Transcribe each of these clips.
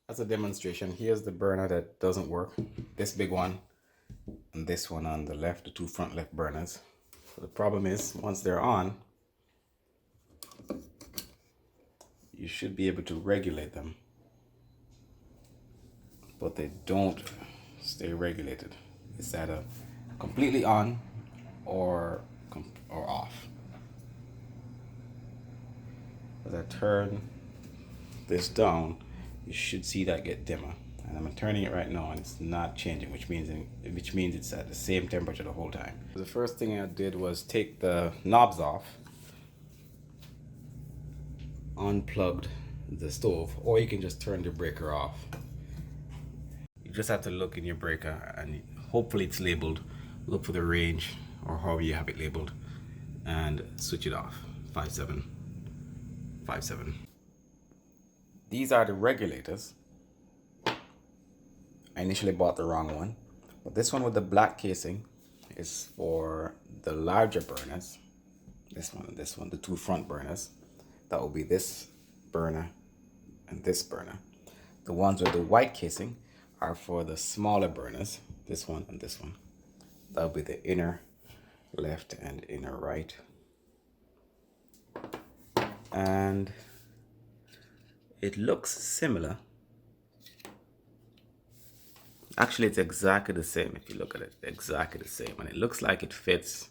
As a demonstration, here's the burner that doesn't work. This big one and this one on the left, the two front left burners. So the problem is, once they're on, you should be able to regulate them, but they don't stay regulated. It's either completely on or off. As I turn this down, you should see that get dimmer. And I'm turning it right now and it's not changing, which means it's at the same temperature the whole time. The first thing I did was take the knobs off, unplugged the stove, or you can just turn the breaker off. You just have to look in your breaker and hopefully it's labeled. Look for the range or however you have it labeled and switch it off. 5757. These are the regulators. I initially bought the wrong one, but this one with the black casing is for the larger burners. This one and this one, the two front burners. That will be this burner and this burner. The ones with the white casing are for the smaller burners, this one and this one. That will be the inner left and inner right. And it looks similar. Actually, it's exactly the same if you look at it, exactly the same. And it looks like it fits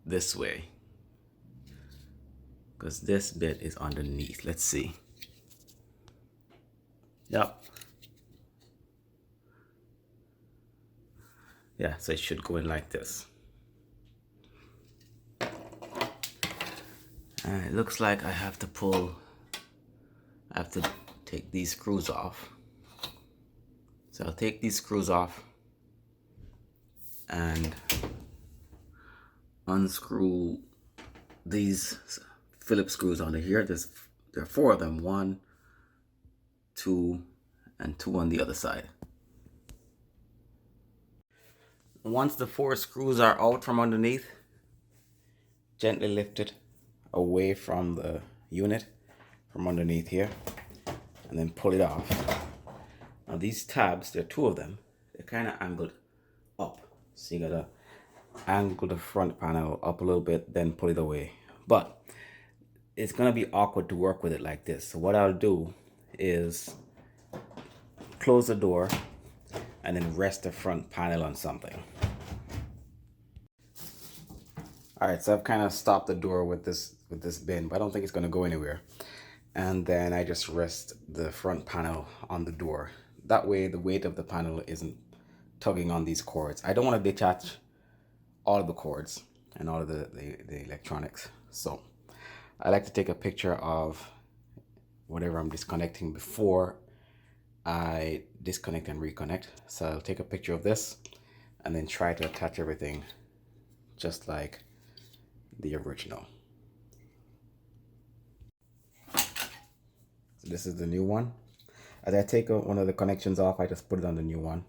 this way, because this bit is underneath. Let's see. Yep. Yeah, so it should go in like this. And it looks like I have to take these screws off. So I'll take these screws off and unscrew these Phillips screws under here. There are 4 of them, 1, 2, and 2 on the other side. Once the 4 screws are out from underneath, gently lift it away from the unit from underneath here and then pull it off. Now these tabs, there are 2 of them, they're kind of angled up. So you gotta angle the front panel up a little bit, then pull it away. But it's gonna be awkward to work with it like this. So what I'll do is close the door and then rest the front panel on something. All right, so I've kind of stopped the door with this bin, but I don't think it's gonna go anywhere. And then I just rest the front panel on the door. That way the weight of the panel isn't tugging on these cords. I don't want to detach all of the cords and all of the electronics. So I like to take a picture of whatever I'm disconnecting before I disconnect and reconnect. So I'll take a picture of this and then try to attach everything just like the original. So this is the new one. As I take one of the connections off, I just put it on the new one.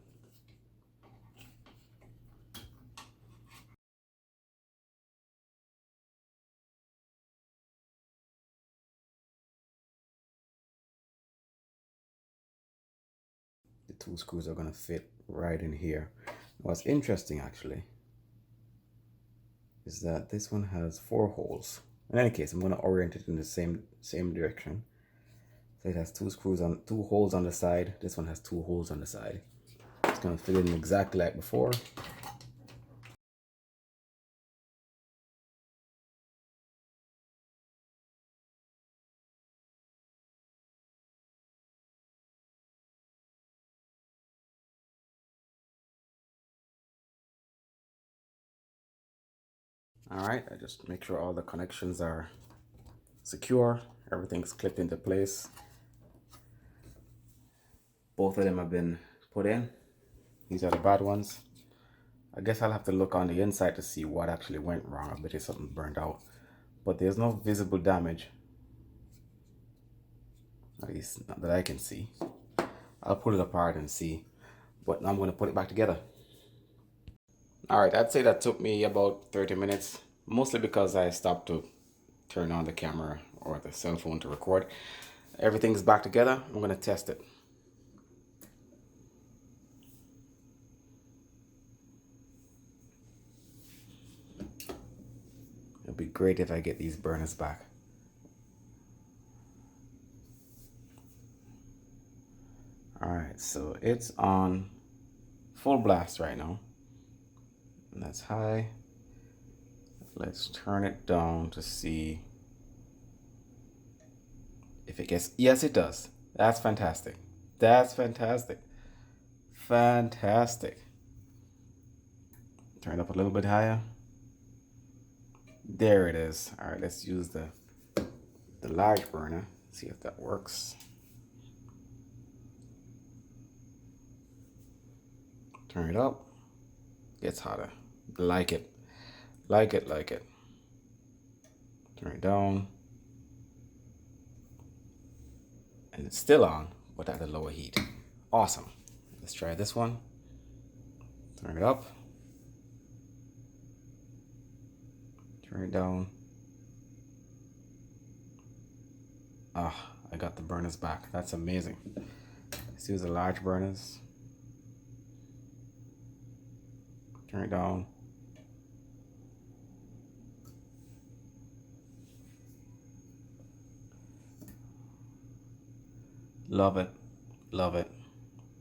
The 2 screws are going to fit right in here. What's interesting actually is that this one has 4 holes. In any case, I'm going to orient it in the same direction. So it has 2 holes on the side. This one has 2 holes on the side. It's going to fit in exactly like before. All right, I just make sure all the connections are secure. Everything's clipped into place. Both of them have been put in. These are the bad ones. I guess I'll have to look on the inside to see what actually went wrong. I bet it's something burned out. But there's no visible damage. At least not that I can see. I'll pull it apart and see. But now I'm going to put it back together. Alright, I'd say that took me about 30 minutes. Mostly because I stopped to turn on the camera or the cell phone to record. everything's back together. I'm going to test it. It'd be great if I get these burners back. Alright, so it's on full blast right now. And that's high. Let's turn it down to see if it gets... Yes, it does. That's fantastic. That's fantastic. Fantastic. Turn it up a little bit higher. There it is. All right, let's use the large burner. See if that works. Turn it up. Gets hotter. Like it. Like it, like it. Turn it down. And it's still on, but at a lower heat. Awesome. Let's try this one. Turn it up. Turn it down. Ah, I got the burners back. That's amazing. Let's use the large burners. Turn it down. Love it. Love it.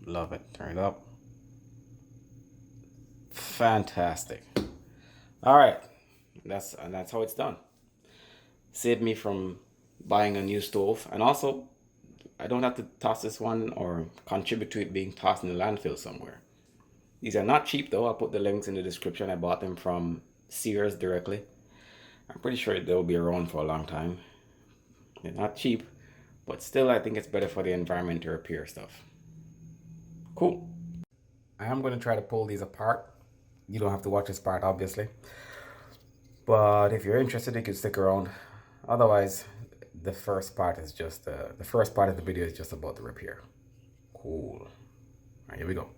Love it. Turn it up. Fantastic. All right. That's how it's done. Saved me from buying a new stove, and also I don't have to toss this one or contribute to it being tossed in the landfill somewhere. These are not cheap though. I'll put the links in the description. I bought them from Sears directly. I'm pretty sure they'll be around for a long time. They're not cheap, but still I think it's better for the environment to repair stuff. Cool. I am going to try to pull these apart. You don't have to watch this part obviously, but if you're interested you can stick around. Otherwise the first part is just the first part of the video is just about the repair. Cool. All right, here we go.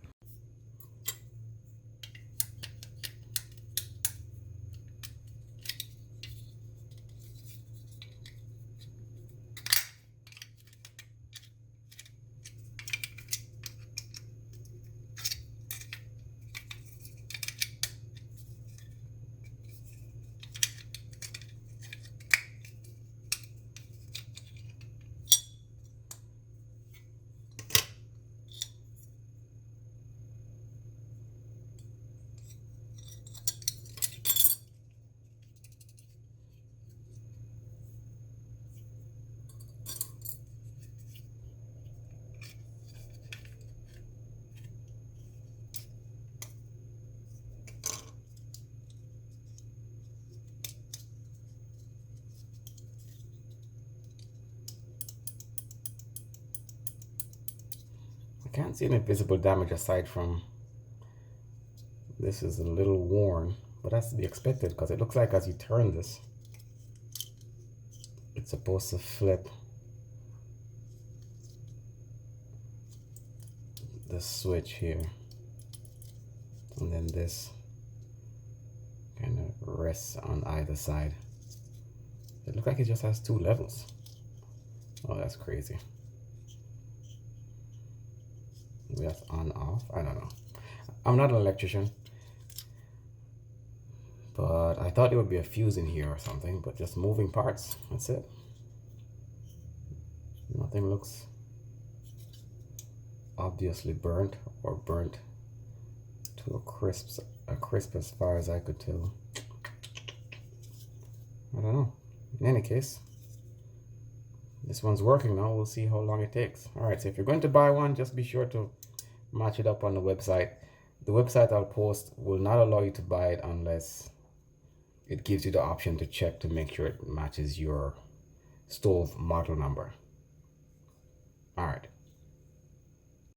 I can't see any visible damage aside from this is a little worn, but that's to be expected because it looks like as you turn this, it's supposed to flip the switch here, and then this kind of rests on either side. It looks like it just has two levels. Oh, that's crazy. Maybe that's on off. I don't know. I'm not an electrician, but I thought there would be a fuse in here or something, but just moving parts. That's it. Nothing looks obviously burnt or burnt to a crisp as far as I could tell. I don't know. In any case, this one's working now. We'll see how long it takes. All right, so if you're going to buy one, just be sure to match it up on the website. The website I'll post will not allow you to buy it unless it gives you the option to check to make sure it matches your stove model number. All right.